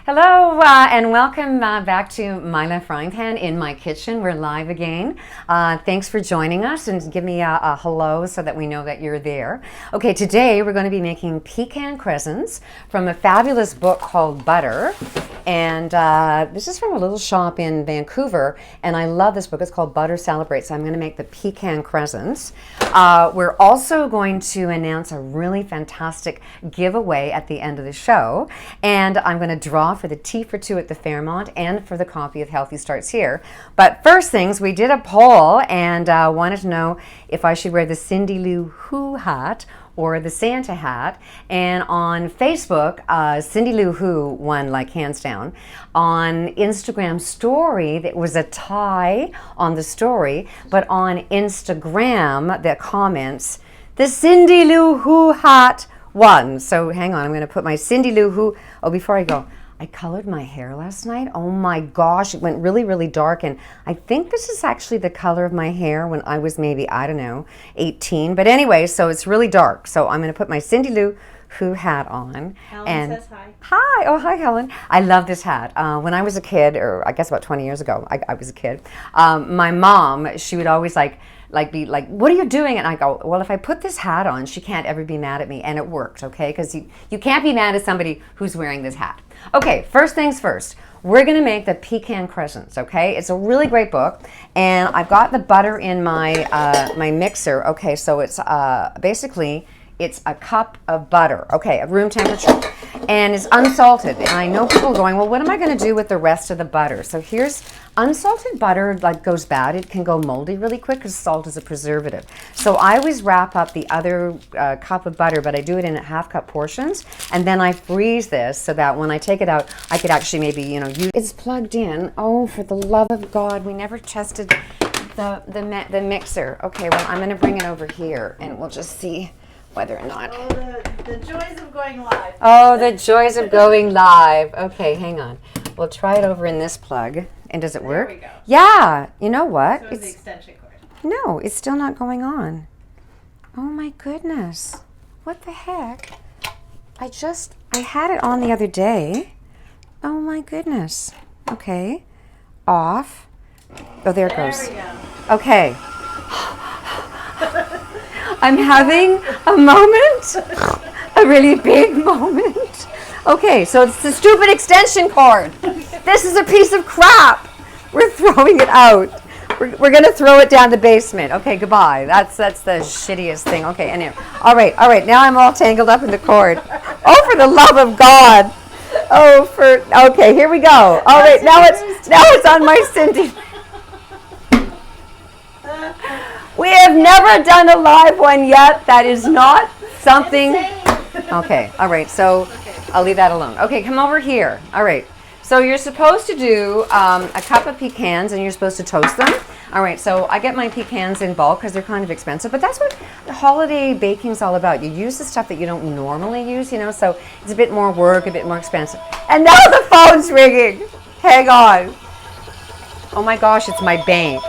Hello and welcome back to My Left Frying Pan in my kitchen. We're live again. Thanks for joining us and give me a hello so that we know that you're there. Okay, today we're going to be making pecan crescents from a fabulous book called Butter. And this is from a little shop in Vancouver, and I love this book. It's called Butter Celebrates. So I'm going to make the pecan crescents. We're also going to announce a really fantastic giveaway at the end of the show, and I'm going to draw for the tea for two at the Fairmont and for the copy of Healthy Starts Here. But first things, we did a poll and wanted to know if I should wear the Cindy Lou Who hat or the Santa hat. And on Facebook, Cindy Lou Who won like hands down. On Instagram story, there was a tie on the story, but on Instagram, the comments, the Cindy Lou Who hat won. So hang on, I'm gonna put my Cindy Lou Who, oh, before I go, I colored my hair last night. Oh my gosh, it went really, really dark. And I think this is actually the color of my hair when I was maybe, I don't know, 18. But anyway, so it's really dark. So I'm going to put my Cindy Lou Who hat on. Helen says hi. Hi. Oh, hi, Helen. I love this hat. When I was a kid, or I guess about 20 years ago, I was a kid, my mom, she would always be like, what are you doing? And I go, well, if I put this hat on, she can't ever be mad at me. And it worked, okay? Because you can't be mad at somebody who's wearing this hat. Okay, first things first. We're going to make the pecan crescents, okay? It's a really great book. And I've got the butter in my my mixer. Okay, so it's basically, it's a cup of butter, okay, at room temperature. And it's unsalted. And I know people are going, well, what am I going to do with the rest of the butter? So here's unsalted butter, like goes bad. It can go moldy really quick because salt is a preservative. So I always wrap up the other cup of butter, but I do it in half-cup portions. And then I freeze this so that when I take it out, I could actually maybe, use. It's plugged in. Oh, for the love of God, we never tested the mixer. Okay, well, I'm going to bring it over here and we'll just see whether or not. Oh, the joys of going live. Oh, the joys of going live. Okay, hang on. We'll try it over in this plug. And does it work? There we go. Yeah. You know what? So it's the extension cord. No, it's still not going on. Oh my goodness. What the heck? I had it on the other day. Oh my goodness. Okay. Off. Oh, there it goes. There we go. Okay. I'm having a moment, a really big moment. Okay, so it's the stupid extension cord. This is a piece of crap. We're throwing it out. We're going to throw it down the basement. Okay, goodbye. That's the shittiest thing. Okay, anyway. All right. Now I'm all tangled up in the cord. Oh, for the love of God. Okay, here we go. All right, now it's on my Cindy. We have never done a live one yet. That is not something. Okay, all right, so I'll leave that alone. Okay, come over here. All right, so you're supposed to do a cup of pecans and you're supposed to toast them. All right, so I get my pecans in bulk because they're kind of expensive, but that's what the holiday baking's all about. You use the stuff that you don't normally use, so it's a bit more work, a bit more expensive. And now the phone's ringing. Hang on. Oh my gosh, it's my bank.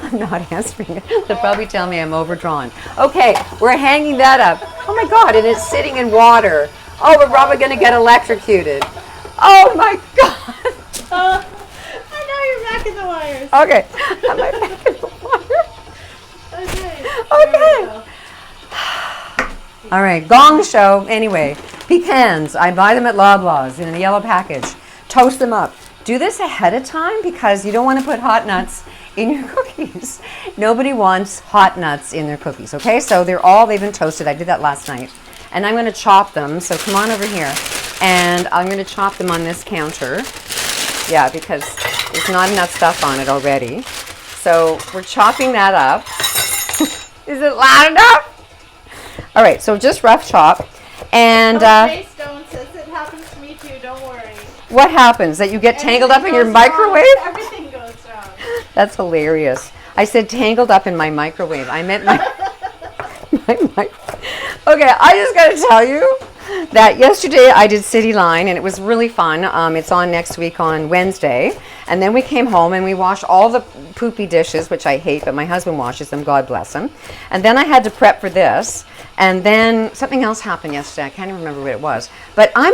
I'm not answering it. They'll probably tell me I'm overdrawn. Okay, we're hanging that up. Oh my God, and it's sitting in water. Oh, we're probably going to get electrocuted. Oh my God. I know you're back in the wires. Okay, am I back in the water? Okay. Okay. All right, gong show. Anyway, pecans. I buy them at Loblaws in a yellow package. Toast them up. Do this ahead of time because you don't want to put hot nuts in your cookies. Nobody wants hot nuts in their cookies, okay? So they've been toasted. I did that last night. And I'm going to chop them. So come on over here. And I'm going to chop them on this counter. Yeah, because there's not enough stuff on it already. So we're chopping that up. Is it loud enough? All right, so just rough chop. And Stone says it happens to me too, don't worry. What happens? That you get tangled up in your microwave? Everything goes wrong. That's hilarious. I said tangled up in my microwave. I meant my Okay, I just got to tell you, that yesterday I did City Line and it was really fun. It's on next week on Wednesday. And then we came home and we washed all the poopy dishes, which I hate, but my husband washes them, God bless him. And then I had to prep for this. And then something else happened yesterday. I can't even remember what it was. But I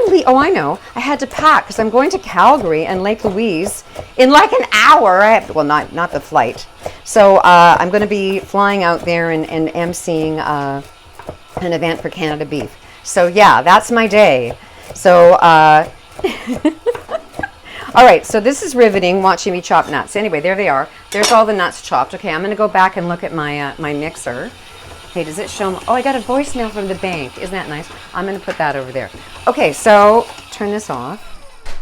know. I had to pack because I'm going to Calgary and Lake Louise in like an hour. Not the flight. So I'm going to be flying out there and emceeing an event for Canada Beef. So yeah, that's my day. So, all right, so this is riveting, watching me chop nuts. Anyway, there they are. There's all the nuts chopped. Okay, I'm gonna go back and look at my my mixer. Okay, does it show? Oh, I got a voicemail from the bank. Isn't that nice? I'm gonna put that over there. Okay, so turn this off.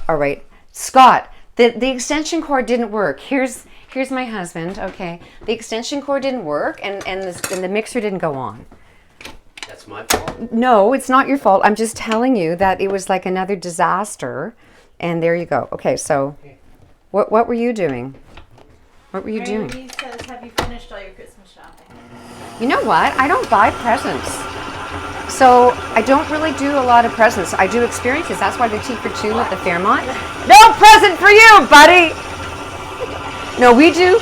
All right, Scott, the extension cord didn't work. Here's my husband. Okay, the extension cord didn't work, and the mixer didn't go on. That's my fault? No, it's not your fault. I'm just telling you that it was like another disaster. And there you go. Okay, so what were you doing? What were you doing? He says, have you finished all your Christmas shopping? You know what? I don't buy presents. So I don't really do a lot of presents. I do experiences. That's why they're 2 for 2 at the Fairmont. No present for you, buddy! No, we do.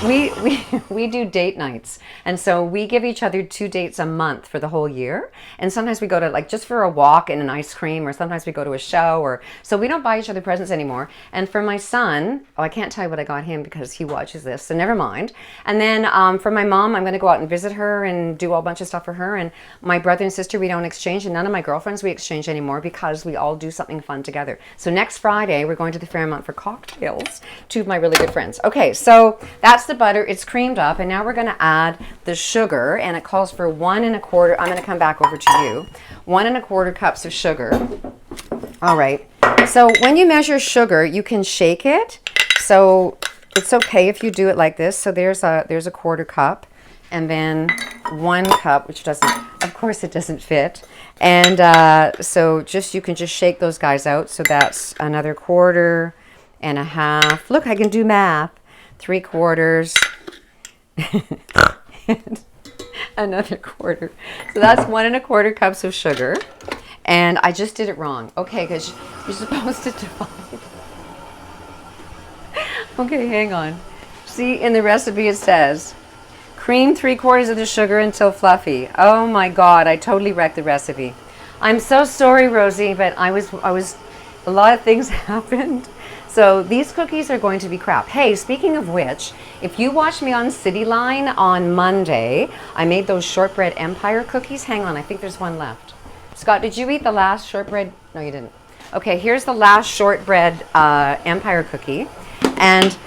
We do date nights, and so we give each other 2 dates a month for the whole year. And sometimes we go to like just for a walk and an ice cream, or sometimes we go to a show, or so we don't buy each other presents anymore. And for my son, I can't tell you what I got him because he watches this, so never mind. And then for my mom, I'm going to go out and visit her and do a bunch of stuff for her. And my brother and sister, we don't exchange, and none of my girlfriends we exchange anymore because we all do something fun together. So next Friday, we're going to the Fairmont for cocktails, 2 of my really good friends. Okay, so that's the butter. It's creamed up, and now we're going to add the sugar, and it calls for 1 1/4. I'm going to come back over to you. 1 1/4 cups of sugar. All right. So when you measure sugar, you can shake it. So it's okay if you do it like this. So there's a 1/4 cup, and then 1 cup, which doesn't, of course, it doesn't fit. And so you can just shake those guys out. So that's another 1/4 1/2. Look, I can do math. 3/4. And another 1/4. So that's 1 1/4 cups of sugar. And I just did it wrong. Okay, because you're supposed to divide. Okay, hang on. See, in the recipe it says, cream 3/4 of the sugar until fluffy. Oh my God, I totally wrecked the recipe. I'm so sorry, Rosie, but I was, a lot of things happened. So these cookies are going to be crap. Hey, speaking of which, if you watch me on City Line on Monday, I made those shortbread empire cookies. Hang on, I think there's one left. Scott, did you eat the last shortbread? No, you didn't. Okay, here's the last shortbread empire cookie. And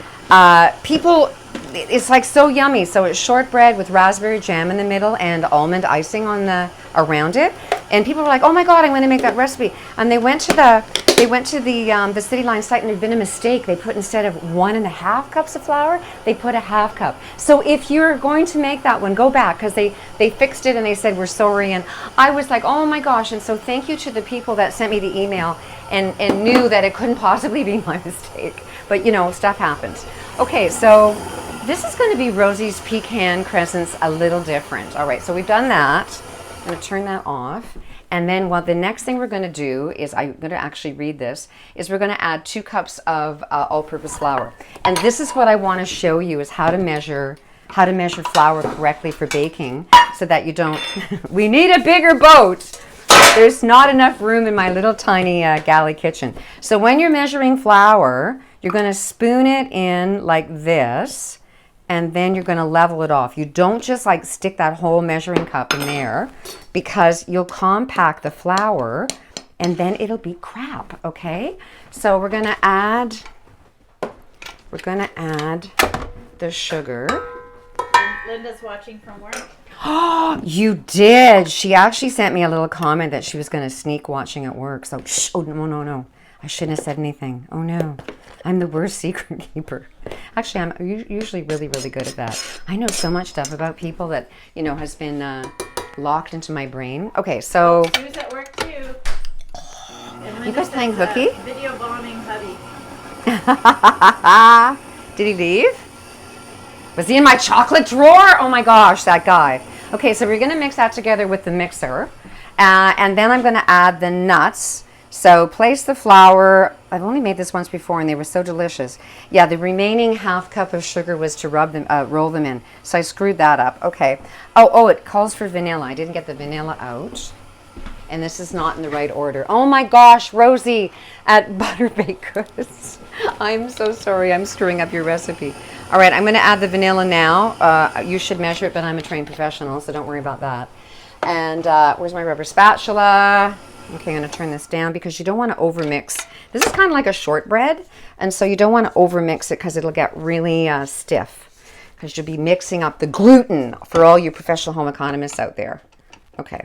people, it's like so yummy. So it's shortbread with raspberry jam in the middle and almond icing on the around it. And people were like, "Oh my God, I'm going to make that recipe." And they went to the City Line site, and there'd been a mistake. They put, instead of 1 1/2 cups of flour, they put a 1/2 cup. So if you're going to make that one, go back, because they fixed it and they said, "We're sorry." And I was like, "Oh my gosh!" And so thank you to the people that sent me the email and knew that it couldn't possibly be my mistake. But you know, stuff happens. Okay, so this is going to be Rosie's pecan crescents a little different. All right, so we've done that. I'm going to turn that off. And then the next thing we're going to do is, I'm going to actually read this, is we're going to add 2 cups of all-purpose flour. And this is what I want to show you, is how to measure flour correctly for baking so that you don't, we need a bigger boat. There's not enough room in my little tiny galley kitchen. So when you're measuring flour, you're going to spoon it in like this, and then you're going to level it off. You don't just like stick that whole measuring cup in there, because you'll compact the flour and then it'll be crap, okay? So we're going to add the sugar. Linda's watching from work. Oh, you did. She actually sent me a little comment that she was going to sneak watching at work. So, shh. Oh, no. I shouldn't have said anything. Oh, no. I'm the worst secret keeper. Actually, I'm usually really, really good at that. I know so much stuff about people that, you know, has been locked into my brain. Okay, so... She was at work, too. You guys playing hooky? Video bombing hubby. Did he leave? Was he in my chocolate drawer? Oh my gosh, that guy. Okay, so we're going to mix that together with the mixer. And then I'm going to add the nuts. So place the flour. I've only made this once before and they were so delicious. Yeah, the remaining half cup of sugar was to roll them in. So I screwed that up. Okay. Oh, it calls for vanilla. I didn't get the vanilla out. And this is not in the right order. Oh my gosh, Rosie at Butter Baked Goods. I'm so sorry. I'm screwing up your recipe. All right, I'm going to add the vanilla now. You should measure it, but I'm a trained professional, so don't worry about that. And where's my rubber spatula? Okay, I'm going to turn this down because you don't want to overmix. This is kind of like a shortbread, and so you don't want to overmix it because it'll get really stiff because you'll be mixing up the gluten for all you professional home economists out there. Okay.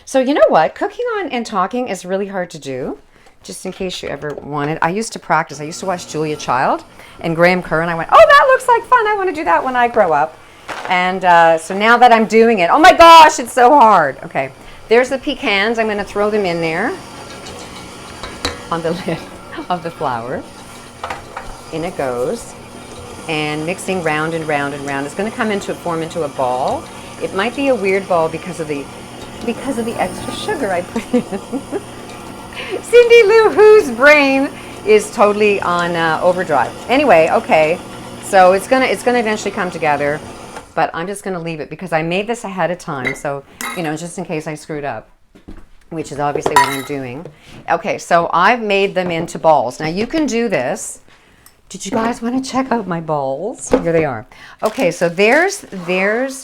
So you know what? Cooking on and talking is really hard to do, just in case you ever wanted. I used to practice. I used to watch Julia Child and Graham Kerr, and I went, oh, that looks like fun. I want to do that when I grow up. And so now that I'm doing it, oh my gosh, it's so hard. Okay, there's the pecans. I'm going to throw them in there on the lid of the flour. In it goes. And mixing round and round and round. It's going to form into a ball. It might be a weird ball because of the extra sugar I put in. Cindy Lou Who's brain is totally on overdrive. Anyway, okay, so it's gonna eventually come together, but I'm just gonna leave it because I made this ahead of time, so just in case I screwed up, which is obviously what I'm doing. Okay, so I've made them into balls. Now you can do this. Did you guys want to check out my balls? Here they are. Okay, so there's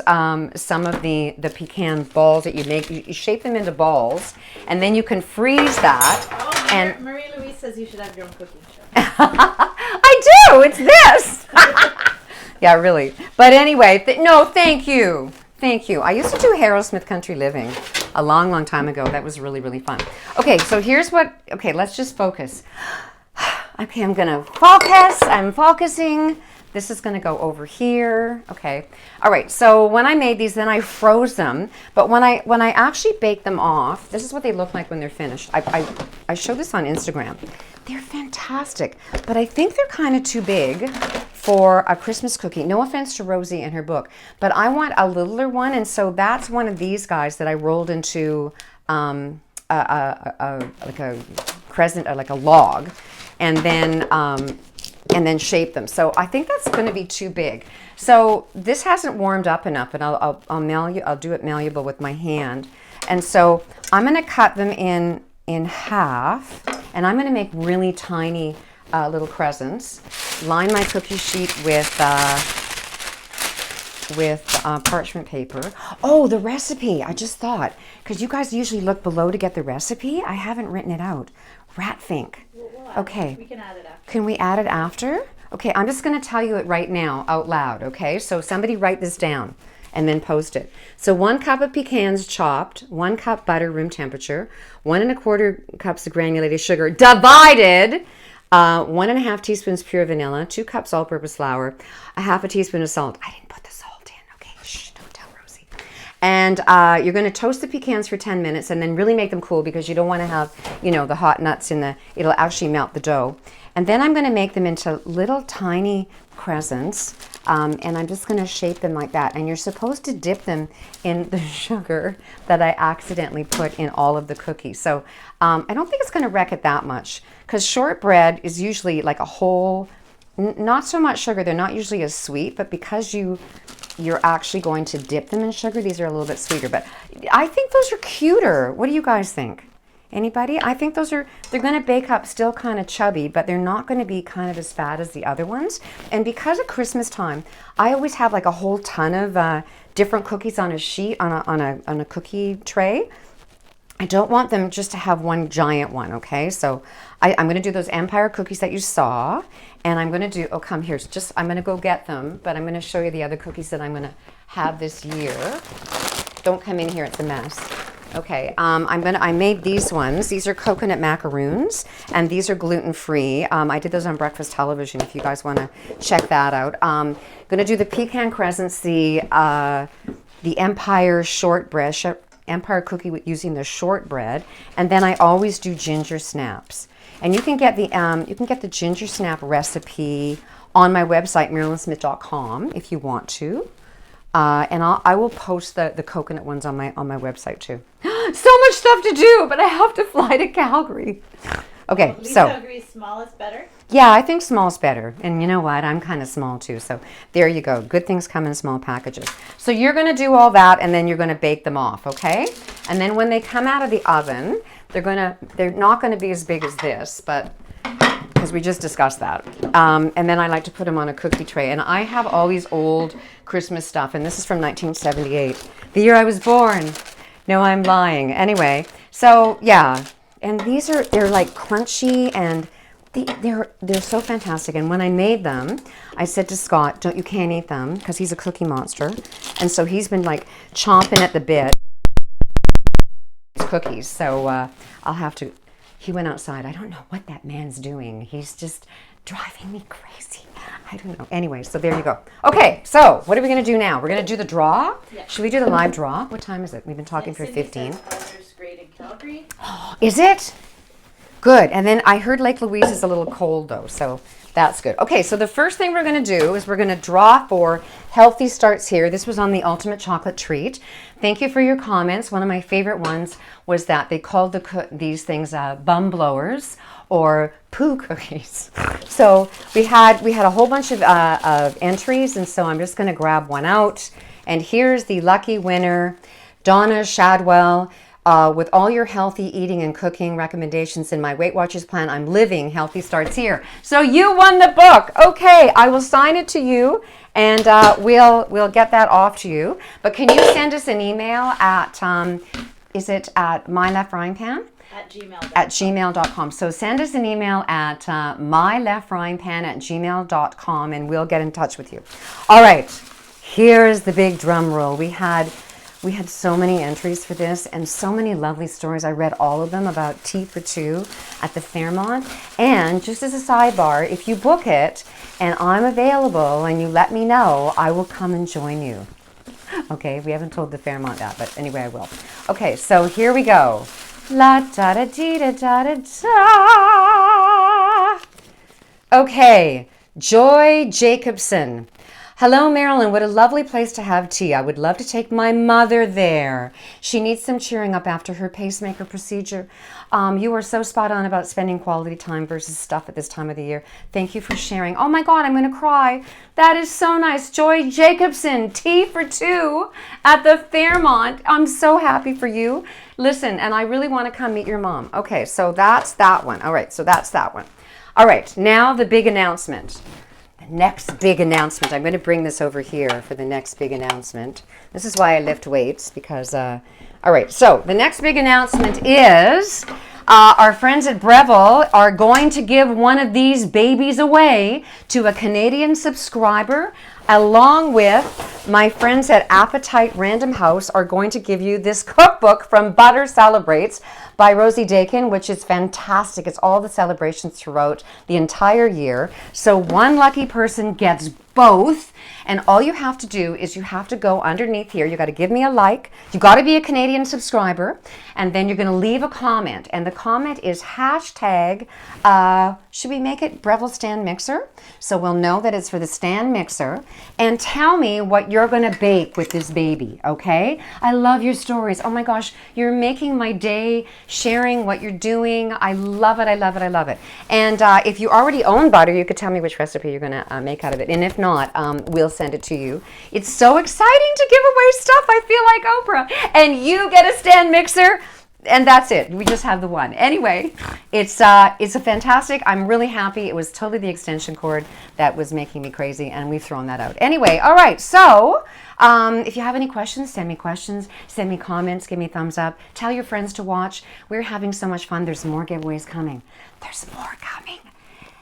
some of the pecan balls that you make. You shape them into balls, and then you can freeze that. Oh, and Marie Louise says you should have your own cooking show. I do. It's this. Yeah, really. But anyway, no, thank you. Thank you. I used to do Harold Smith Country Living a long, long time ago. That was really, really fun. Okay, so let's just focus. Okay, I'm gonna focus. I'm focusing. This is gonna go over here. Okay. All right. So when I made these, then I froze them. But when I actually bake them off, this is what they look like when they're finished. I showed this on Instagram. They're fantastic, but I think they're kind of too big for a Christmas cookie. No offense to Rosie and her book, but I want a littler one, and so that's one of these guys that I rolled into like a crescent, or like a log. And then shape them. So I think that's going to be too big. So this hasn't warmed up enough, and I'll do it malleable with my hand. And so I'm going to cut them in half, and I'm going to make really tiny little crescents. Line my cookie sheet with parchment paper. Oh, the recipe! I just thought, because you guys usually look below to get the recipe. I haven't written it out. Ratfink. Okay. We can add it after. Can we add it after? Okay, I'm just going to tell you it right now out loud, okay? So somebody write this down and then post it. So 1 cup of pecans chopped, 1 cup butter room temperature, 1 1/4 cups of granulated sugar divided, 1 1/2 teaspoons pure vanilla, 2 cups all-purpose flour, 1/2 teaspoon of salt. I didn't put the salt in. Okay, shh, don't tell Rosie. And you're going to toast the pecans for 10 minutes and then really make them cool because you don't want to have, the hot nuts it'll actually melt the dough. And then I'm going to make them into little tiny crescents, and I'm just going to shape them like that. And you're supposed to dip them in the sugar that I accidentally put in all of the cookies. So I don't think it's going to wreck it that much because shortbread is usually like a whole, not so much sugar. They're not usually as sweet, but because you're actually going to dip them in sugar, these are a little bit sweeter. But I think those are cuter. What do you guys think? Anybody? I think they're going to bake up still kind of chubby, but they're not going to be kind of as fat as the other ones. And because of Christmas time, I always have like a whole ton of different cookies on a sheet, on a cookie tray. I don't want them just to have one giant one, okay? So I'm going to do those Empire cookies that you saw, and I'm going to do, oh, come here. I'm going to go get them, but I'm going to show you the other cookies that I'm going to have this year. Don't come in here, it's a mess. Okay, I made these ones. These are coconut macaroons, and these are gluten-free. I did those on breakfast television if you guys want to check that out. I'm going to do the pecan crescents, the Empire shortbread, Empire cookie using the shortbread, and then I always do ginger snaps. And you can get the ginger snap recipe on my website, MairlynSmith.com, if you want to. And I will post the coconut ones on my website too. So much stuff to do, but I have to fly to Calgary. Okay, Lisa agrees small is better. yeah, I think small's better. And you know what? I'm kind of small too. So there you go. Good things come in small packages. So you're going to do all that and then you're going to bake them off, okay? And then when they come out of the oven, they're not going to be as big as this, but because we just discussed that. And then I like to put them on a cookie tray. And I have all these old Christmas stuff, and this is from 1978, the year I was born. No, I'm lying. Anyway, so yeah, and they're like crunchy and they're so fantastic. And when I made them, I said to Scott, you can't eat them because he's a cookie monster. And so he's been like chomping at the bit. Cookies. So I'll have to, he went outside. I don't know what that man's doing. He's just driving me crazy. I don't know. Anyway, so there you go. Okay, so what are we going to do now? We're going to do the draw? Yeah. Should we do the live draw? What time is it? We've been talking for 15. Weather's great in Calgary. Is it? Good. And then I heard Lake Louise is a little cold though, so that's good. Okay, so the first thing we're going to do is we're going to draw for Healthy Starts Here. This was on the Ultimate Chocolate Treat. Thank you for your comments. One of my favorite ones was that they called these things bum blowers or poo cookies. So we had a whole bunch of entries, and so I'm just going to grab one out. And here's the lucky winner, Donna Shadwell. With all your healthy eating and cooking recommendations in my Weight Watchers plan, I'm living Healthy Starts Here. So you won the book. Okay, I will sign it to you, and we'll get that off to you. But can you send us an email at is it at myleftfryingpan? At gmail.com. So send us an email at myleftfryingpan@gmail.com, and we'll get in touch with you. All right, here's the big drum roll. We had so many entries for this and so many lovely stories. I read all of them about Tea for Two at the Fairmont. And just as a sidebar, if you book it and I'm available and you let me know, I will come and join you. Okay, we haven't told the Fairmont that, but anyway, I will. Okay, so here we go. La da da dee da da da da. Okay, Joy Jacobson. Hello, Mairlyn. What a lovely place to have tea. I would love to take my mother there. She needs some cheering up after her pacemaker procedure. You are so spot on about spending quality time versus stuff at this time of the year. Thank you for sharing. Oh my God, I'm going to cry. That is so nice. Joy Jacobson, Tea for Two at the Fairmont. I'm so happy for you. Listen, and I really want to come meet your mom. Okay, so that's that one. All right, so that's that one. All right, now the big announcement. Next big announcement. I'm going to bring this over here for the next big announcement. This is why I lift weights, because, all right, so the next big announcement is our friends at Breville are going to give one of these babies away to a Canadian subscriber, along with my friends at Appetite Random House are going to give you this cookbook from Butter Celebrates by Rosie Dakin, which is fantastic. It's all the celebrations throughout the entire year. So one lucky person gets both, and all you have to do is you have to go underneath here. You got to give me a like. You got to be a Canadian subscriber, and then you're going to leave a comment. And the comment is hashtag, should we make it Breville Stand Mixer? So we'll know that it's for the stand mixer. And tell me what you're going to bake with this baby, okay? I love your stories. Oh my gosh, you're making my day, sharing what you're doing. I love it, I love it, I love it. And if you already own butter, you could tell me which recipe you're going to make out of it. And if not, we'll send it to you. It's so exciting to give away stuff. I feel like Oprah. And you get a stand mixer. And that's it. We just have the one. Anyway, it's a fantastic. I'm really happy. It was totally the extension cord that was making me crazy, and we've thrown that out. Anyway, all right. So if you have any questions, send me comments, give me a thumbs up. Tell your friends to watch. We're having so much fun. There's more giveaways coming. There's more coming.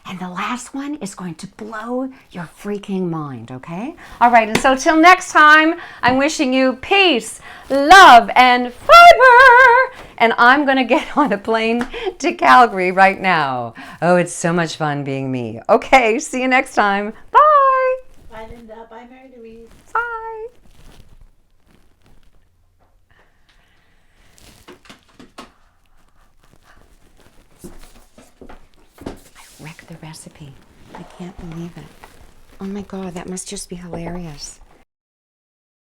And the last one is going to blow your freaking mind, okay? All right, and so till next time, I'm wishing you peace, love, and fiber. And I'm going to get on a plane to Calgary right now. Oh, it's so much fun being me. Okay, see you next time. Bye. Bye, Linda. Bye, Mary Louise. Bye. Wreck the recipe. I can't believe it. Oh my God, that must just be hilarious.